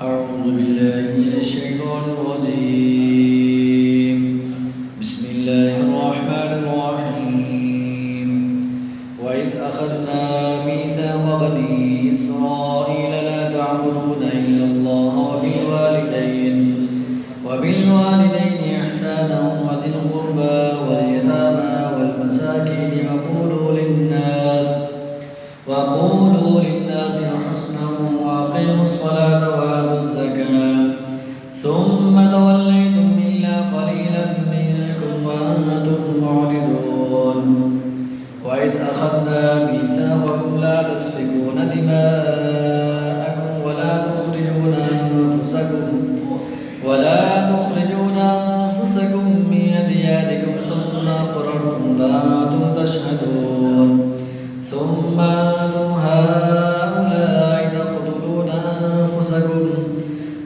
أعوذ بالله من الشيطان الرجيم. بسم الله الرحمن الرحيم. وإذ أخذنا ميثاق بني إسرائيل لا تعبدون إلا الله وبالوالدين إحسانا وذي القربى واليتامى والمساكين وقولوا للناس حسنا وأقيموا الصلاة وآتوا الزكاة ثم توليتم إلا قليلا منكم وأنتم معرضون. وإذ أخذنا ميثاقكم لا تسفكون دماءكم ولا تخرجون أنفسكم من دياركم ثم أقررتم وأنتم تشهدون. ثم أنتم هؤلاء تقتلون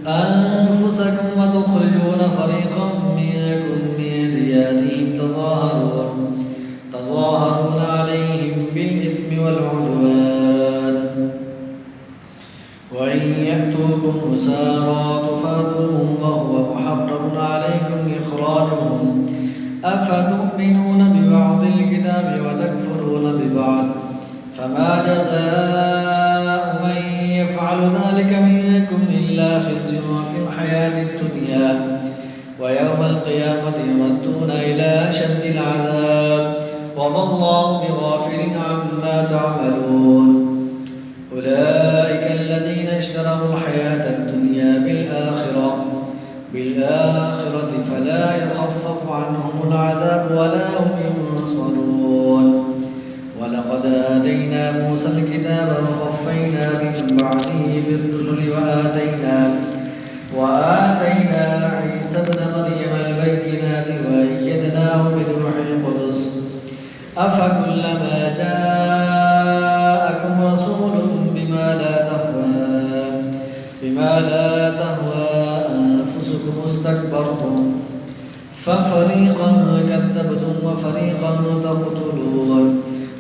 أنفسكم وتخرجون فريقا منكم من ديارهم تظاهرون عليهم بالإثم والعدوان وإن يأتوكم أسارى تفادوهم وهو محرم عليكم إخراجهم أفتؤمنون ببعض الكتاب وتكفرون ببعض فما جزاء من يفعل ذلك منكم إلا خزي في الحياة الدنيا ويوم القيامة يردون إلى أشد العذاب وما الله بغافل عما تعملون. أولئك الذين اشتروا الحياة الدنيا بالآخرة فلا يخفف عنهم العذاب ولا هم ينصرون. ولقد آتينا موسى الكتاب وقفينا من بعده بالرسل وآتينا عيسى ابن مريم البينات وأيدناه بروح القدس أفكلما جاءكم رسول بما لا تهوى أنفسكم استكبرتم ففريقا كذبتم وفريقا تقتلون.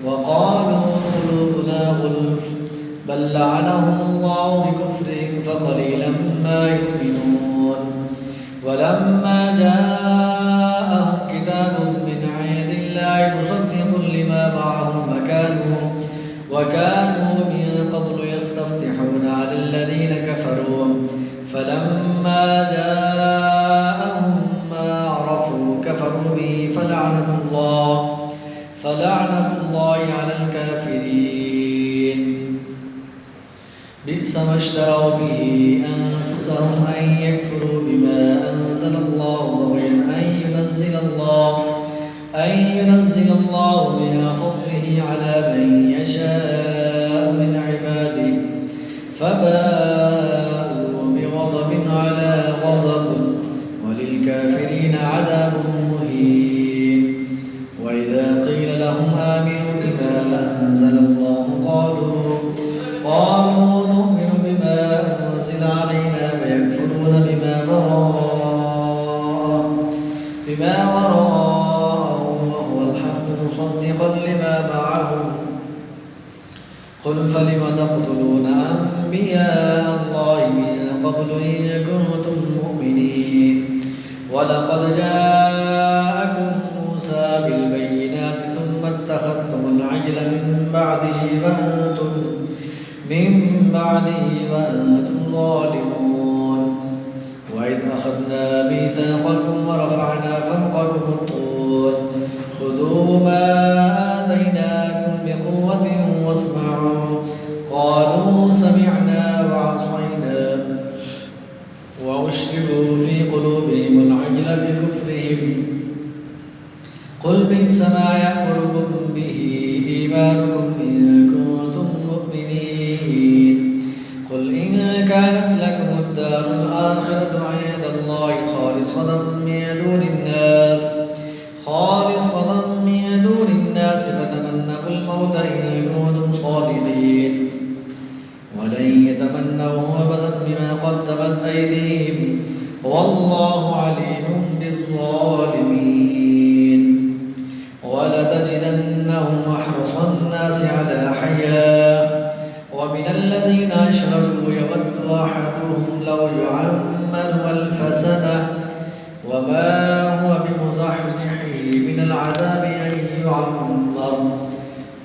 وقالوا قلوبنا غلف بل لعنهم الله بكفرهم فقليلا ما يؤمنون. ولما جاءهم كتاب من عند الله مصدق لما معهم وكانوا من قبل يستفتحون على الذين كفروا فلما جاءهم ما عرفوا كفروا به فلعنة الله على الكافرين. بئس ما اشتروا به أنفسهم أن يكفروا بما أنزل الله بغيا أن ينزل الله من فضله على من يشاء من عباده فباءوا بغضب على غضب وللكافرين عذاب مهين. وإذا قيل لهم آمنوا بما أنزل الله قالوا نؤمن بما أنزل علينا ويكفرون بما وراءه وهو الحق مصدقا لما معهم. قل فلم تقتلون أنبياء الله من قبل إن كنتم مؤمنين. ولقد جاءكم موسى بالبينات ثم اتخذتم العجل من بعده وأنتم ظالمون. وإذ أخذنا ميثاقكم ورفعنا فوقكم الطور خذوا ما آتيناكم بقوة واسمعوا قالوا سمعنا وعصينا وأشربوا في قلوبهم العجل بكفرهم قل بئس ما يأمركم به إيمانكم إن كنتم مؤمنين. قل إن كانت لكم الدار الآخرة عند الله خالصة من دون الناس فتمنوا الموت إن كنتم صادقين ولن يتمنوه أبدا بما قدمت أيديهم والله عليم بالظالمين. ولتجدنهم أحرص الناس على حياة ومن الذين أشركوا يود أحدهم أحدهم لو يعمر 1000 سنة وما هو بمزحزحه من العذاب أن يعمر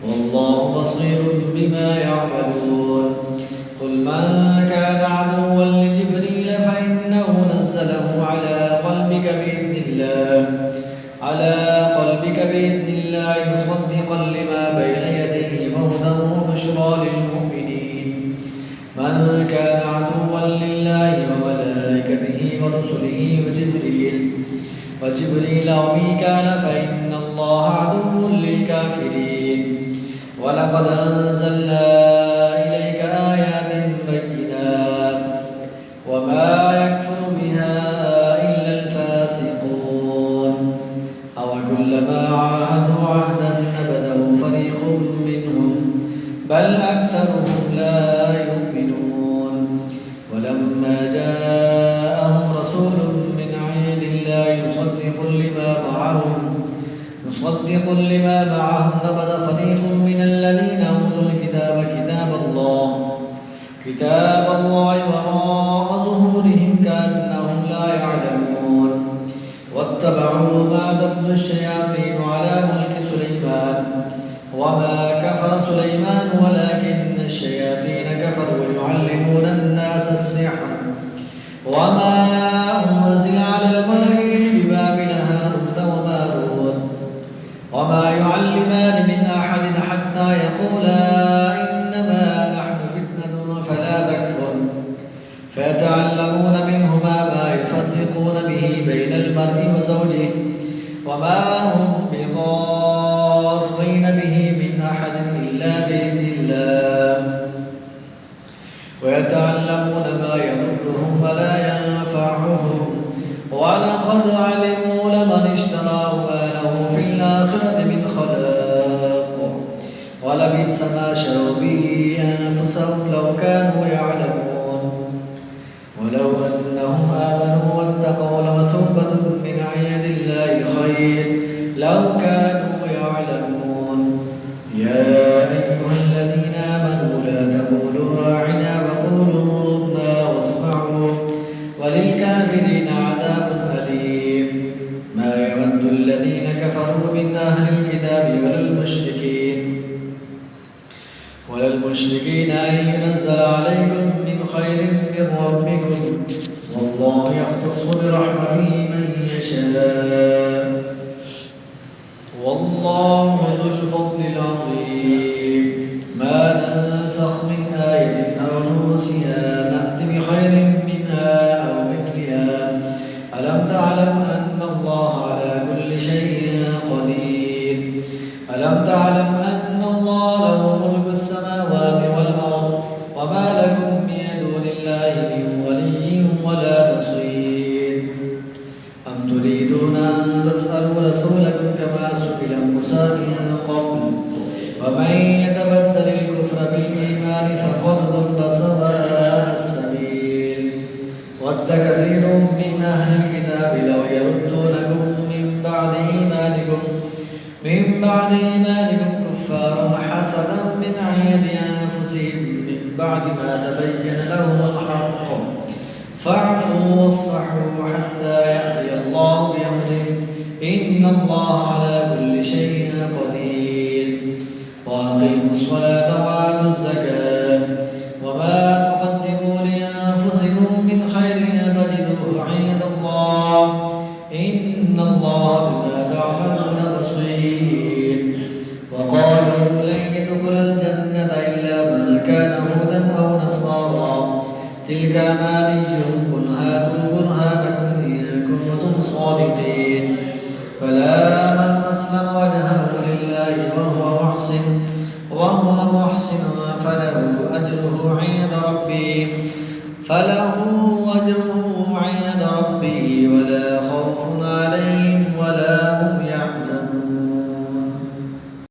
والله بصير بما يعملون قل من كان عدوا لجبريل فإنه نزله على قلبك بإذن الله مصدقا لما بين يديه وهدى وبشرى للمؤمنين من كان عدوا لله وملائكته ورسله وجبريل وميكال فإن الله عدو للكافرين ولقد أنزلنا إليك آيات بينات وما يكفر بها إلا الفاسقون أوكلما عاهدوا عهدا نبذه فريق منهم بل أكثرهم لا يؤمنون ولما جاءهم رسول من عند الله مصدق لما معهم نبذ فريق من الذين أوتوا الكتاب كتاب الله وراء ظهورهم كأنهم لا يعلمون واتبعوا ما تتلو الشياطين على ملك سليمان وما كفر سليمان ولكن الشياطين كفروا يعلمون الناس السحر وما أنزل على الملكين ببابل هاروت وماروت وما يعلمان من أحد حتى يقولا إنما نحن فتنة فلا تكفر فيتعلمون منهما ما يفرقون به بين المرء وزوجه وما هم بضارين به من أحد إلا بإذن الله ويتعلمون ما يضرهم ولا ينفعهم ولقد علموا لمن اشتراه ما له في الآخرة من خلاق ولبئس ما شروا به أنفسهم لو كانوا يعلمون ولو أنهم آمنوا واتقوا لمثوبة من عند الله خير لو كانوا يعلمون يا أيها الذين آمنوا لا تقولوا راعنا وقولوا انظرنا واسمعوا وللكافرين عذاب أليم ما يود الذين كفروا من أهل الكتاب ولا المشركين أن ينزل عليكم من خير من ربكم والله يختص برحمته من يشاء والله ذو الفضل العظيم ما ننسخ من آية أو ننسها نأت بخير منها أو مثلها ألم تعلم أن الله على كل شيء قدير ألم تعلم أن الله له ملك السماوات والأرض وما لكم من دون الله من ولي ولا نصير أم تريدون أن تسألوا رسولكم كما سئل موسى من قبل ومن يتبدل الكفر بالإيمان فقد ضل سواء السبيل ود كثير من أهل الكتاب لو يردونكم من بعد إيمانكم كفارا حسدا من عند أنفسهم من بعد ما تبين لهم الحق فاعفوا واصفحوا حتى يأتي الله بأمره إن الله على كل شيء قدير وأقيموا الصلاة وآتوا الزكاة وما تقدموا لأنفسكم من خير تجدوه عند الله إن الله بما تعملون بصير وقالوا لن يدخل الجنة إلا من كان هودا أو نصارى تلك أمانيهم قل هاتوا برهانكم إن كنتم صادقين فلا من أسلم وجهه لله وهو محسن فله أجره عند ربه ولا خوف عليهم ولا